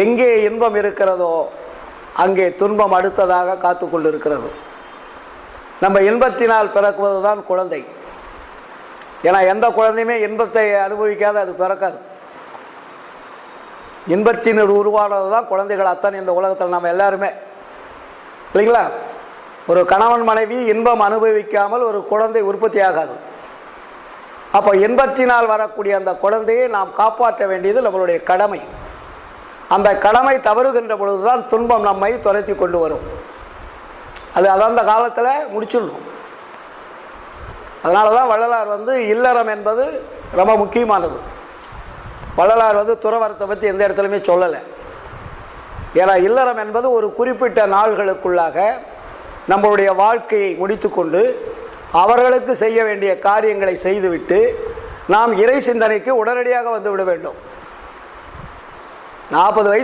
எங்கே இன்பம் இருக்கிறதோ அங்கே துன்பம் அடுத்ததாக காத்து கொண்டு இருக்கிறது. நம்ம இன்பத்தினால் பிறக்குவது தான் குழந்தை. ஏன்னா எந்த குழந்தையுமே இன்பத்தை அனுபவிக்காத அது பிறக்காது. இன்பத்தினர் உருவானது தான் குழந்தைகள் அத்தனை இந்த உலகத்தில் நம்ம எல்லாருமே, இல்லைங்களா? ஒரு கணவன் மனைவி இன்பம் அனுபவிக்காமல் ஒரு குழந்தை உற்பத்தி ஆகாது. அப்போ இன்பத்தினால் வரக்கூடிய அந்த குழந்தையை நாம் காப்பாற்ற வேண்டியது நம்மளுடைய கடமை. அந்த கடமை தவறுகின்ற பொழுதுதான் துன்பம் நம்மை துரத்தி கொண்டு வரும். அது அந்த காலத்தில் முடிச்சிடணும். அதனால தான் வள்ளலார் இல்லறம் என்பது ரொம்ப முக்கியமானது. வள்ளலார் துறவரத்தை பற்றி எந்த இடத்துலையுமே சொல்லலை. ஏன்னா இல்லறம் என்பது ஒரு குறிப்பிட்ட நாள்களுக்குள்ளாக நம்மளுடைய வாழ்க்கையை முடித்து கொண்டு அவர்களுக்கு செய்ய வேண்டிய காரியங்களை செய்துவிட்டு நாம் இறை சிந்தனைக்கு உடனடியாக வந்துவிட வேண்டும். 40 வயசு